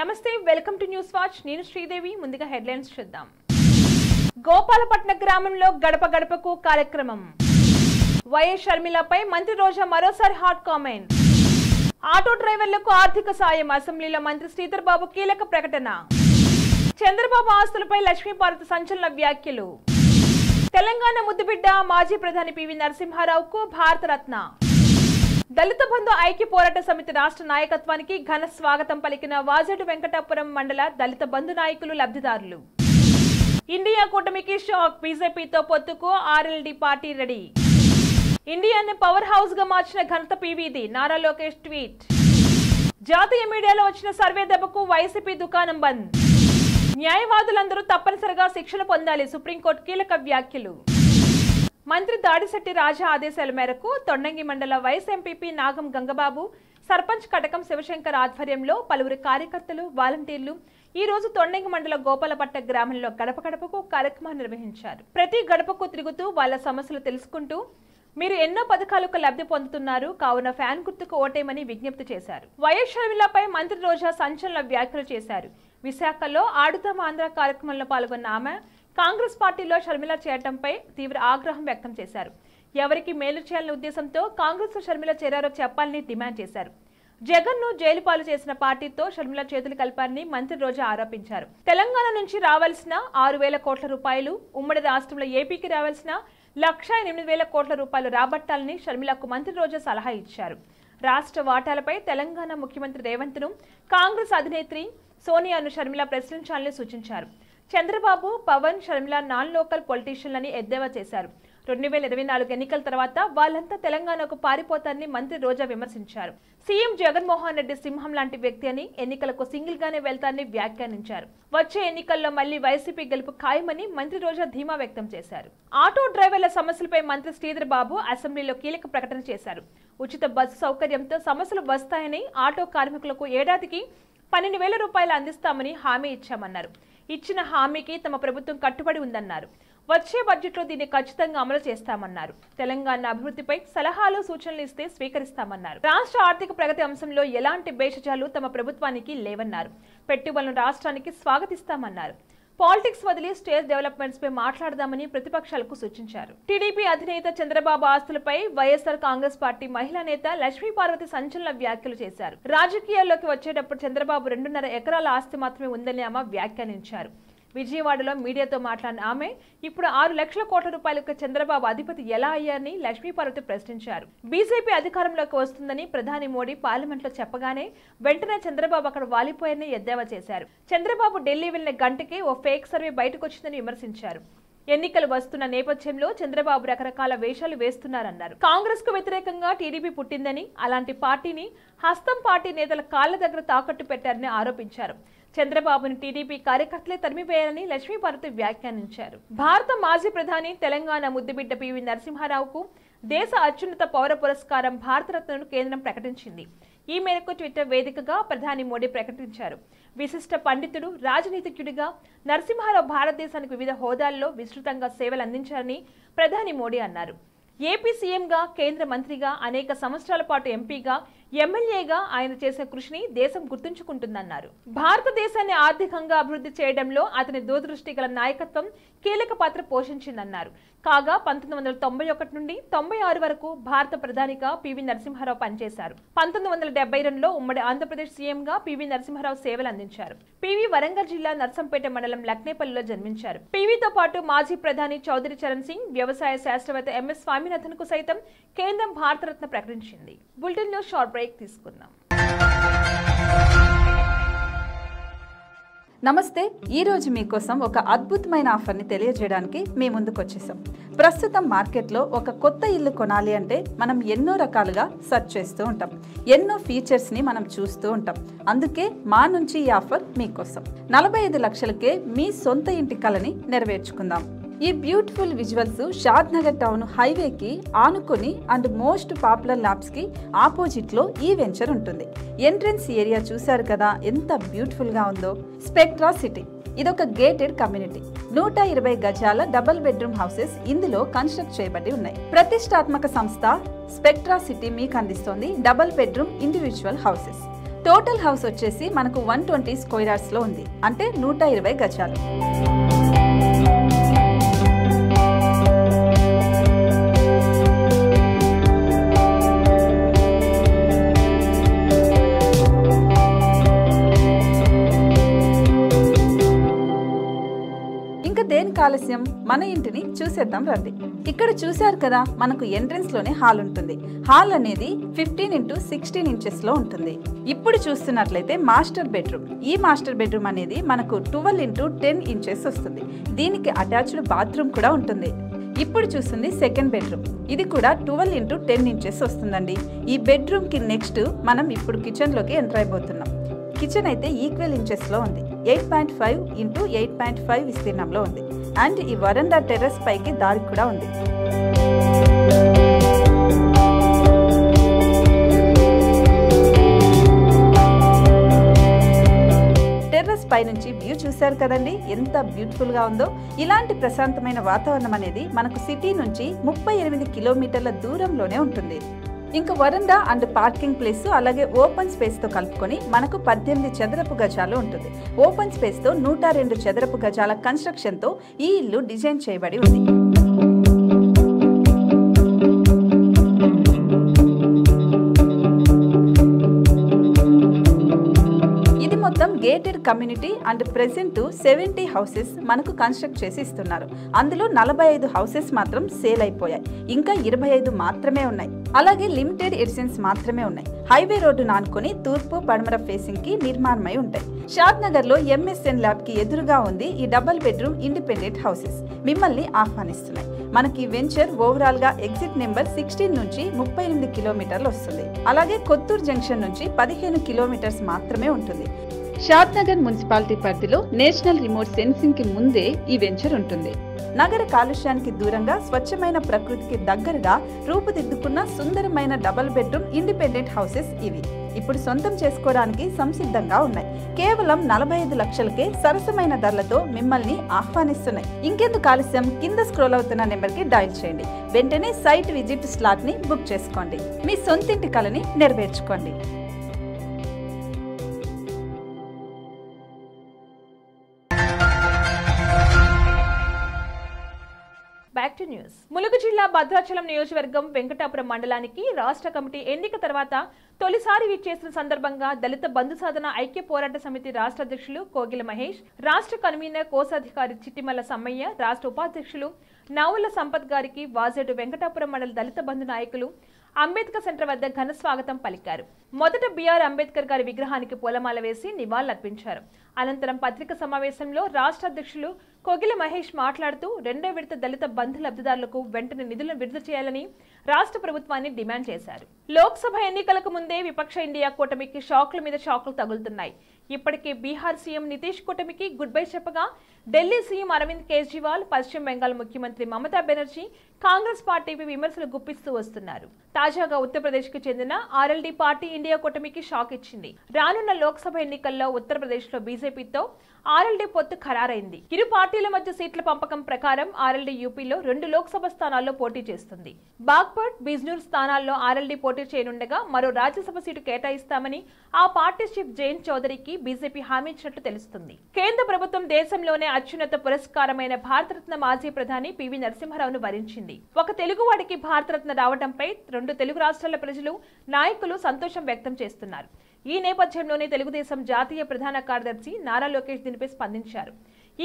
నమస్తే welcome to news watch నేను శ్రీదేవి ముందుగా హెడ్లైన్స్ చూద్దాం గోపాలపట్న గ్రామంలో గడప గడపకు కార్యక్రమం వైఎస్ షర్మిలపై మంత్రి రోజా మరోసారి హాట్ కామెంట్ ఆటో డ్రైవర్లకు ఆర్థిక సాయం అసెంబ్లీలో మంత్రి శ్రీధర్ బాబు కీలక ప్రకటన చంద్రబాబు ఆస్తులపై లక్ష్మీపార్వతి సంచలన వ్యాఖ్యలు తెలంగాణ ముద్దుబిడ్డ మాజీ ప్రధాని పివి నరసింహారావుకు భారతరత్న దళిత బంధు ఐక్య పోరాట సమితి రాష్ట్ర నాయకత్వానికి ఘన స్వాగతం పలికిన వాజేడు వెంకటాపురం మండల దళిత బంధు నాయకులు లబ్ధిదారులు ఇండియా కూటమికి షాక్ బీజేపీతో పొత్తుకు ఆర్ఎల్డీ పార్టీ రెడీ ఇండియాని పవర్ హౌస్ గా మార్చిన ఘనత పీవీది నారా లోకేష్ ట్వీట్ జాతీయ మీడియాలో వచ్చిన సర్వే దెబ్బకు వైసీపీ దుకాణం బంద్ న్యాయవాదులందరూ తప్పనిసరిగా శిక్షణ పొందాలి సుప్రీంకోర్టు కీలక వ్యాఖ్యలు మంత్రి దాడిశెట్టి రాజా ఆదేశాల మేరకు తొండంగి మండల వైస్ ఎంపీపీ నాగం గంగబాబు సర్పంచ్ కటకం శివశంకర్ ఆధ్వర్యంలో పలువురు కార్యకర్తలు వాలంటీర్లు ఈ రోజు తొండంగి మండల గోపాలపట్ట గ్రామంలో గడప గడపకు కార్యక్రమాన్ని నిర్వహించారు. ప్రతి గడపకు తిరుగుతూ వాళ్ళ సమస్యలు తెలుసుకుంటూ మీరు ఎన్నో పథకాలకు లబ్ధి పొందుతున్నారు కావున ఫ్యాన్ గుర్తుకు ఓటేయమని విజ్ఞప్తి చేశారు. వైఎస్ షర్మిలపై మంత్రి రోజా సంచలన వ్యాఖ్యలు చేశారు. విశాఖలో ఆడుతాం ఆంధ్ర కార్యక్రమంలో పాల్గొన్న ఆమె కాంగ్రెస్ పార్టీలో షర్మిల చేరటంపై తీవ్ర ఆగ్రహం వ్యక్తం చేశారు. ఎవరికి మేలు చేయాలనే ఉద్దేశంతో కాంగ్రెస్ లో షర్మిల చేరారో చెప్పాలని డిమాండ్ చేశారు. జగన్ ను జైలు పాలు చేసిన పార్టీతో షర్మిల చేతులు కలిపారని మంత్రి రోజా ఆరోపించారు. తెలంగాణ నుంచి రావాల్సిన 6,000 కోట్ల రూపాయలు ఉమ్మడి రాష్ట్రంలో ఏపీకి రావాల్సిన 1,08,000 కోట్ల రూపాయలు రాబట్టాలని షర్మిలకు మంత్రి రోజా సలహా ఇచ్చారు. రాష్ట్ర వాటాలపై తెలంగాణ ముఖ్యమంత్రి రేవంత్ ను కాంగ్రెస్ అధినేత్రి సోనియాను షర్మిల ప్రశ్నించాలని సూచించారు. చంద్రబాబు పవన్ షర్మిల నాన్ లోకల్ పొలిటీషియన్లని ఎద్దేవా చేశారు. 2024 ఎన్నికల తర్వాత వాళ్ళంతా తెలంగాణకు పారిపోతారని మంత్రి రోజా విమర్శించారు. సీఎం జగన్మోహన్ రెడ్డి సింహం లాంటి వ్యక్తి అని ఎన్నికలకు సింగిల్ గానే వెళ్తారని వ్యాఖ్యానించారు. వచ్చే ఎన్నికల్లో మళ్లీ వైసీపీ గెలుపు ఖాయమని మంత్రి రోజా ధీమా వ్యక్తం చేశారు. ఆటో డ్రైవర్ల సమస్యలపై మంత్రి శ్రీధర్ బాబు అసెంబ్లీలో కీలక ప్రకటన చేశారు. ఉచిత బస్సు సౌకర్యంతో సమస్యలు వస్తాయని ఆటో కార్మికులకు ఏడాదికి 12,000 రూపాయలు అందిస్తామని హామీ ఇచ్చామన్నారు. ఇచ్చిన హామీకి తమ ప్రభుత్వం కట్టుబడి ఉందన్నారు. వచ్చే బడ్జెట్లో దీన్ని ఖచ్చితంగా అమలు చేస్తామన్నారు. తెలంగాణ అభివృద్ధిపై సలహాలు సూచనలు ఇస్తే స్వీకరిస్తామన్నారు. రాష్ట్ర ఆర్థిక ప్రగతి అంశంలో ఎలాంటి భేషజాలు తమ ప్రభుత్వానికి లేవన్నారు. పెట్టుబడులను రాష్ట్రానికి స్వాగతిస్తామన్నారు. పాలిటిక్స్ వదిలి స్టేట్ డెవలప్మెంట్స్ పై మాట్లాడదామని ప్రతిపక్షాలకు సూచించారు. టీడీపీ అధినేత చంద్రబాబు ఆస్తులపై వైఎస్ఆర్ కాంగ్రెస్ పార్టీ మహిళా నేత లక్ష్మీపార్వతి సంచలన వ్యాఖ్యలు చేశారు. రాజకీయాల్లోకి వచ్చేటప్పుడు చంద్రబాబు 2.5 ఎకరాల ఆస్తి మాత్రమే ఉందని ఆమె వ్యాఖ్యానించారు. విజయవాడలో మీడియాతో మాట్లాడిన ఆమె ఇప్పుడు 6 లక్షల కోట్ల రూపాయలకు చంద్రబాబు అధిపతి ఎలా అయ్యారని లక్ష్మీపార్వతి ప్రశ్నించారు. బీజేపీ అధికారంలోకి వస్తుందని ప్రధాని మోడీ పార్లమెంట్ లో చెప్పగానే వెంటనే చంద్రబాబు అక్కడ వాలిపోయారని ఎద్దేవా చేశారు. చంద్రబాబు ఢిల్లీ వెళ్లిన గంటకే ఓ ఫేక్ సర్వే బయటకు వచ్చిందని విమర్శించారు. ఎన్నికలు వస్తున్న నేపథ్యంలో చంద్రబాబు రకరకాల వేషాలు వేస్తున్నారన్నారు. కాంగ్రెస్ కు వ్యతిరేకంగా టీడీపీ పుట్టిందని అలాంటి పార్టీని హస్తం పార్టీ నేతల కాళ్ల దగ్గర తాకట్టు పెట్టారని ఆరోపించారు. చంద్రబాబుని టీడీపీ కార్యకర్తలే తరిమివేయాలని లక్ష్మీపార్వతి వ్యాఖ్యానించారు. భారత మాజీ ప్రధాని తెలంగాణ ముద్దుబిడ్డ పివి నరసింహారావుకు దేశ అత్యున్నత పౌర పురస్కారం భారతరత్నను కేంద్రం ప్రకటించింది. ఈ మేరకు ట్విట్టర్ వేదికగా ప్రధాని మోడీ ప్రకటించారు. విశిష్ట పండితుడు రాజనీతిజ్ఞుడిగా నరసింహారావు భారతదేశానికి వివిధ హోదాల్లో విస్తృతంగా సేవలు అందించారని ప్రధాని మోడీ అన్నారు. ఏపీ సీఎంగా కేంద్ర మంత్రిగా అనేక సంవత్సరాల పాటు ఎంపీగా ఎమ్మెల్యేగా ఆయన చేసిన కృషిని దేశం గుర్తుంచుకుంటుందన్నారు. భారతదేశాన్ని ఆర్థికంగా అభివృద్ధి చేయడంలో అతని దూరదృష్టి గల నాయకత్వం కీలక పాత్ర పోషించిందన్నారు. కాగా 1991 నుండి 96 వరకు భారత ప్రధానిగా పివి నరసింహారావు పనిచేశారు. 1972లో ఉమ్మడి ఆంధ్రప్రదేశ్ సీఎంగా పివి నరసింహారావు సేవలు అందించారు. పివి వరంగల్ జిల్లా నర్సంపేట మండలం లక్నేపల్లిలో జన్మించారు. పివితో పాటు మాజీ ప్రధాని చౌదరి చరణ్ సింగ్, వ్యవసాయ శాస్త్రవేత్త ఎంఎస్ స్వామినాథన్ కు సైతం కేంద్రం భారతరత్న ప్రకటించింది. బులెటిన్ లో షార్ట్ బ్రేక్ తీసుకుందాం. నమస్తే. ఈరోజు మీకోసం ఒక అద్భుతమైన ఆఫర్ని తెలియజేయడానికి మీ ముందుకు వచ్చేసాం. ప్రస్తుతం మార్కెట్లో ఒక కొత్త ఇల్లు కొనాలి అంటే మనం ఎన్నో రకాలుగా సెర్చ్ చేస్తూ ఉంటాం. ఎన్నో ఫీచర్స్ని మనం చూస్తూ ఉంటాం. అందుకే మా నుంచి ఈ ఆఫర్ మీకోసం. 45 లక్షలకే మీ సొంత ఇంటి కలని నెరవేర్చుకుందాం. ఈ బ్యూటిఫుల్ విజువల్స్ షాద్ నగర్ టౌన్ హైవేకి ఆనుకొని అండ్ మోస్ట్ పాపులర్ ల్యాబ్స్ కి ఆపోజిట్ లో ఈ వెంచర్ ఉంటుంది. ఎంట్రన్స్ ఏరియా చూశారు కదా ఎంత బ్యూటిఫుల్ గా ఉందో. స్పెక్ట్రా సిటీ ఇదొక గేటెడ్ కమ్యూనిటీ. 120 గజాల డబుల్ బెడ్రూమ్ హౌసెస్ ఇందులో కన్స్ట్రక్ట్ చేయబడి ఉన్నాయి. ప్రతిష్టాత్మక సంస్థ స్పెక్ట్రా సిటీ మీకు అందిస్తోంది double bedroom individual houses. Total house వచ్చేసి మనకు 120 స్క్వేర్ యార్డ్స్ లో ఉంది, అంటే 120 గజాలు. దేనికి ఆలస్యం, మన ఇంటిని చూసేద్దాం రండి. ఇక్కడ చూశారు కదా, మనకు ఎంట్రన్స్ లోనే హాల్ ఉంటుంది. హాల్ అనేది 15x16 ఇంచెస్ లో ఉంటుంది. ఇప్పుడు చూస్తున్నట్లయితే మాస్టర్ బెడ్రూమ్. ఈ మాస్టర్ బెడ్రూమ్ అనేది మనకు 12x10 ఇంచెస్ వస్తుంది. దీనికి అటాచ్డ్ బాత్రూమ్ కూడా ఉంటుంది. ఇప్పుడు చూస్తుంది సెకండ్ బెడ్రూమ్. ఇది కూడా 12x10 ఇంచెస్ వస్తుందండి. ఈ బెడ్రూమ్ కి నెక్స్ట్ మనం ఇప్పుడు కిచెన్ లోకి ఎంటర్ అయిపోతున్నాం. కిచెన్ అయితే ఈక్వల్ ఇంచెస్ లో ఉంది. 8.5x8.5 విస్తీర్ణంలో ఉంది. అండ్ ఈ వరండా టెర్రస్ పైకి దారి కూడా ఉంది. టెర్రస్ పై నుంచి వ్యూ చూశారు కదండి, ఎంత బ్యూటిఫుల్ గా ఉందో. ఇలాంటి ప్రశాంతమైన వాతావరణం అనేది మనకు సిటీ నుంచి 38 కిలోమీటర్ల దూరంలోనే ఉంటుంది. ఇంకా వరండా అండ్ పార్కింగ్ ప్లేస్ అలాగే ఓపెన్ స్పేస్ తో కలుపుకొని మనకు 18 చదరపు గజాలు ఉంటుంది. ఓపెన్ స్పేస్ తో 102 చదరపు గజాల కన్స్ట్రక్షన్ తో ఈ ఇల్లు డిజైన్ చేయబడి ఉంది. ఇది మొత్తం gated community and present 70 houses మనకు కన్స్ట్రక్ట్ చేసి ఇస్తున్నారు. అందులో 45 హౌసెస్ మాత్రం సేల్ అయిపోయాయి. ఇంకా 25 మాత్రమే ఉన్నాయి. అలాగే లిమిటెడ్ ఎడిషన్స్ మాత్రమే ఉన్నాయి. హైవే రోడ్డు నానుకొని తూర్పు పడమర ఫేసింగ్ కి నిర్మాణమై ఉంటాయి. షాద్ నగర్ లో MSN ల్యాబ్ కి ఎదురుగా ఉంది ఈ డబుల్ బెడ్రూమ్ ఇండిపెండెంట్ హౌసెస్. మిమ్మల్ని ఆహ్వానిస్తున్నాయి. మనకి వెంచర్ ఓవరాల్ గా ఎగ్జిట్ నెంబర్ 16 నుంచి 38 కిలోమీటర్లు వస్తుంది. అలాగే కొత్తూరు జంక్షన్ నుంచి 15 కిలోమీటర్స్ మాత్రమే ఉంటుంది. షాద్ నగర్ మున్సిపాలిటీ పరిధిలో నేషనల్ రిమోట్ సెన్సింగ్ కి ముందే ఈ వెంచర్ ఉంటుంది. నగర కాలుష్యానికి దూరంగా స్వచ్ఛమైన ప్రకృతికి దగ్గరగా రూపుదిద్దుకున్న సుందరమైన డబుల్ బెడ్రూమ్ ఇండిపెండెంట్ హౌసెస్ ఇవి. ఇప్పుడు సొంతం చేసుకోవడానికి సంసిద్ధంగా ఉన్నాయి. కేవలం 45 లక్షలకే సరసమైన ధరలతో మిమ్మల్ని ఆహ్వానిస్తున్నాయి. ఇంకెందుకు ఆలస్యం, కింద స్క్రోల్ అవుతున్న నెంబర్ కి డయల్ చేయండి. వెంటనే సైట్ విజిట్ స్లాట్ ని బుక్ చేసుకోండి. మీ సొంతింటి కలని నెరవేర్చుకోండి. Back to news. ములుగు జిల్లా భద్రాచలం నియోజకవర్గం వెంకటాపురం మండలానికి రాష్ట్ర కమిటీ ఎన్నిక తర్వాత తొలిసారి విచ్చేసిన సందర్భంగా దళిత బంధు సాధన ఐక్య పోరాట సమితి రాష్ట్ర అధ్యక్షులు కోగిల మహేష్, రాష్ట్ర కన్వీనర్ కోశాధికారి చిట్టిమల్ల సమ్మయ్య, రాష్ట్ర ఉపాధ్యక్షులు నవుల సంపత్ గారికి వాజేడు వెంకటాపురం మండల దళిత బంధు నాయకులు అంబేద్కర్ సెంటర్ వద్ద ఘన స్వాగతం పలికారు. మొదట బిఆర్ అంబేద్కర్ గారి విగ్రహానికి పూలమాల వేసి నివాళులర్పించారు. అనంతరం పత్రికా సమావేశంలో రాష్ట్ర అధ్యక్షులు కోగిల మహేష్ మాట్లాడుతూ రెండో విడత దళిత బంధు లబ్ధిదారులకు వెంటనే నిధులను విడుదల చేయాలని రాష్ట్ర ప్రభుత్వాన్ని డిమాండ్ చేశారు. లోక్సభ ఎన్నికలకు ముందే విపక్ష ఇండియా కూటమికి షాకుల మీద షాకులు తగులుతున్నాయి. ఇప్పటికే బీహార్ సీఎం నితీష్ కూటమికి గుడ్ బై చెప్పగా ఢిల్లీ సీఎం అరవింద్ కేజ్రీవాల్, పశ్చిమ బెంగాల్ ముఖ్యమంత్రి మమతా బెనర్జీ కాంగ్రెస్ పార్టీపై విమర్శలు గుప్పిస్తూ వస్తున్నారు. తాజాగా ఉత్తరప్రదేశ్ కు చెందిన ఆర్ఎల్డీ పార్టీ ఇండియా కూటమికి షాక్ ఇచ్చింది. రానున్న లోక్సభ ఎన్నికల్లో ఉత్తరప్రదేశ్ లో బీజేపీతో ఆర్ఎల్డీ పొత్తు ఖరారైంది. ఇరు పార్టీల మధ్య సీట్ల పంపకం ప్రకారం ఆర్ఎల్డీ యూపీలో 2 లోక్సభ స్థానాల్లో పోటీ చేస్తుంది. బాగ్పట్, బిజ్నూర్ స్థానాల్లో ఆర్ఎల్డీ పోటీ చేయనుండగా మరో రాజ్యసభ సీటు కేటాయిస్తామని ఆ పార్టీ చీఫ్ జయంత్ చౌదరికి బీజేపీ హామీ ఇచ్చినట్టు తెలుస్తుంది. కేంద్ర ప్రభుత్వం దేశంలోనే అత్యున్నత పురస్కారమైన భారతరత్న మాజీ ప్రధాని పివి నరసింహారావును వరించింది. ఒక తెలుగువాడికి భారతరత్న రావడంపై 2 తెలుగు రాష్ట్రాల ప్రజలు, నాయకులు సంతోషం వ్యక్తం చేస్తున్నారు. ఈ నేపథ్యంలోనే తెలుగుదేశం జాతీయ ప్రధాన కార్యదర్శి నారా లోకేష్ దీనిపై స్పందించారు.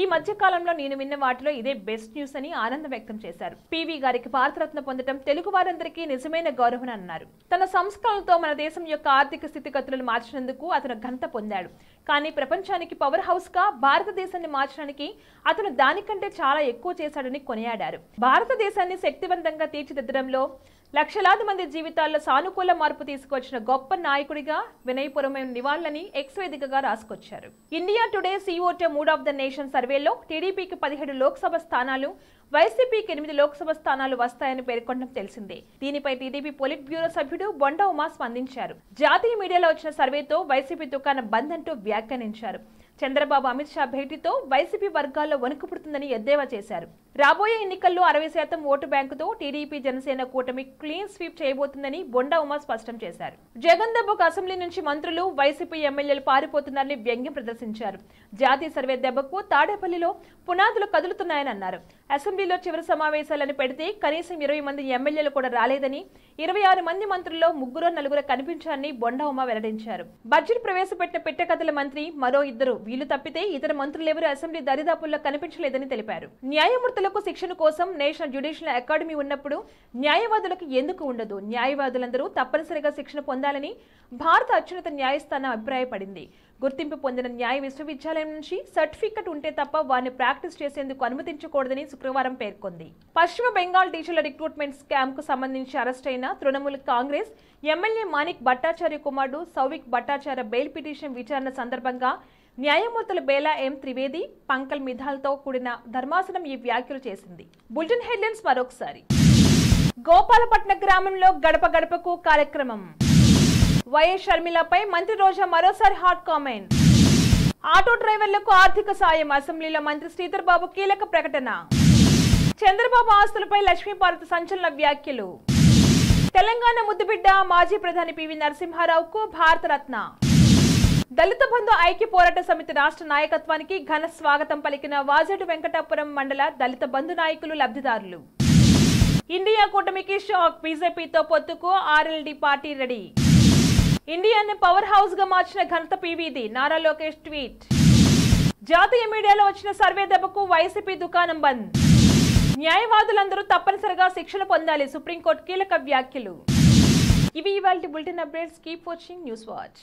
ఈ మధ్య కాలంలో నేను విన్న వాటిలో ఇదే బెస్ట్ న్యూస్ అని ఆనందం వ్యక్తం చేశారు. పివి గారికి భారతరత్న పొందడం తెలుగు వారందరికీ నిజమైన గౌరవం అన్నారు. తన సంస్కరణలతో మన దేశం యొక్క ఆర్థిక స్థితిగతులను మార్చినందుకు అతను ఘనత పొందాడు. కానీ ప్రపంచానికి పవర్ హౌస్ గా భారతదేశాన్ని మార్చడానికి అతను దానికంటే చాలా ఎక్కువ చేశాడని కొనియాడారు. భారతదేశాన్ని శక్తివంతంగా తీర్చిదిద్దడంలో లక్షలాది మంది జీవితాల్లో సానుకూల మార్పు తీసుకొచ్చిన గొప్ప నాయకుడిగా వినయపూర్వమైన నివాళులని ఎక్స్ వేదికగా రాసుకొచ్చారు. India Today CO2 mood of the nation సర్వేలో టీడీపీకి 17 లోక్సభ స్థానాలు, వైసీపీకి 8 లోక్సభ స్థానాలు వస్తాయని పేర్కొనడం తెలిసిందే. దీనిపై టీడీపీ పొలిట్ బ్యూరో సభ్యుడు బొండా ఉమా స్పందించారు. జాతీయ మీడియాలో వచ్చిన సర్వేతో వైసీపీ దుకాణం బంద్ అంటూ వ్యాఖ్యానించారు. చంద్రబాబు అమిత్ షా భేటీతో వైసీపీ వర్గాల్లో వణుకు పుడుతుందని ఎద్దేవా చేశారు. రాబోయే ఎన్నికల్లో 60% ఓటు బ్యాంకుతో టీడీపీ జనసేన కూటమి క్లీన్ స్వీప్ చేయబోతుందని బొండా ఉమా స్పష్టం చేశారు. జగన్ దెబ్బకు అసెంబ్లీ నుంచి మంత్రులు, వైసీపీ ఎమ్మెల్యేలు పారిపోతున్నారని వ్యంగ్యం ప్రదర్శించారు. జాతీయ సర్వే దెబ్బకు తాడేపల్లిలో పునాదులు కదులుతున్నాయని అన్నారు. అసెంబ్లీలో చివరి సమావేశాలను పెడితే కనీసం 20 మంది ఎమ్మెల్యేలు కూడా రాలేదని, 26 మంది మంత్రుల్లో 3-4 కనిపించారని బొండా ఉమా వెల్లడించారు. బడ్జెట్ ప్రవేశపెట్టిన పిట్టకథల మంత్రి మరో 2 వీలు తప్పితే ఇతర మంత్రులెవరూ అసెంబ్లీ దరిదాపుల్లో కనిపించలేదని తెలిపారు. న్యాయమూర్తులకు శిక్షణ కోసం నేషనల్ జ్యుడిషియల్ అకాడమీ ఉన్నప్పుడు న్యాయవాదులకు ఎందుకు ఉండదు? న్యాయవాదులందరూ తప్పనిసరిగా శిక్షణ పొందాలని భారత అత్యున్నత న్యాయస్థానం అభిప్రాయపడింది. గుర్తింపు పొందిన న్యాయ విశ్వవిద్యాలయం నుంచి సర్టిఫికెట్ ఉంటే తప్ప వారిని ప్రాక్టీస్ చేసేందుకు అనుమతించకూడదని శుక్రవారం పేర్కొంది. పశ్చిమ బెంగాల్ టీచర్ల రిక్రూట్మెంట్ స్కామ్ కు సంబంధించి అరెస్ట్ అయిన తృణమూల్ కాంగ్రెస్ ఎమ్మెల్యే మాణిక్ భట్టాచార్య కుమారుడు సౌవిక్ భట్టాచార్య బెయిల్ పిటిషన్ విచారణ సందర్భంగా న్యాయమూర్తుల బేలా ఎం త్రివేది, పంకల్ మిథాల్తో కూడిన ధర్మాసనం ఈ వ్యాఖ్యలు చేసింది. బులెటిన్ హెడ్లైన్స్ మరొకసారి. గోపాలపట్నం గ్రామంలో గడప గడపకు కార్యక్రమం. వైఎస్ షర్మిలపై మంత్రి రోజా మరోసారి హాట్ కామెంట్. ఆటో డ్రైవర్లకు ఆర్థిక సాయం. అసెంబ్లీలో మంత్రి శ్రీధర్ బాబు కీలక ప్రకటన. చంద్రబాబు ఆస్తులపై లక్ష్మీపార్వతి సంచలన వ్యాఖ్యలు. తెలంగాణ ముద్దుబిడ్డ మాజీ ప్రధాని పివి నరసింహారావుకు భారతరత్న. దళిత బంధు ఐక్య పోరాట సమితి రాష్ట్ర నాయకత్వానికి ఘన స్వాగతం పలికిన వాజేడు వెంకటాపురం మండల దళిత బంధు నాయకులు, లబ్ధిదారులు. ఇండియా కూటమికి షాక్. బీజేపీతో పొత్తుకు ఆర్ఎల్డీ పార్టీ రెడీ. ఇండియాని పవర్ హౌస్ గా మార్చిన ఘనత పీవీది. నారా లోకేష్ ట్వీట్. జాతీయ మీడియాలో వచ్చిన సర్వే దెబ్బకు వైసీపీ దుకాణం బంద్. న్యాయవాదులందరూ తప్పనిసరిగా శిక్షణ పొందాలి. సుప్రీంకోర్టు కీలక వ్యాఖ్యలు. ఇవి ఇవాల్టి bulletin updates. Keep watching news watch.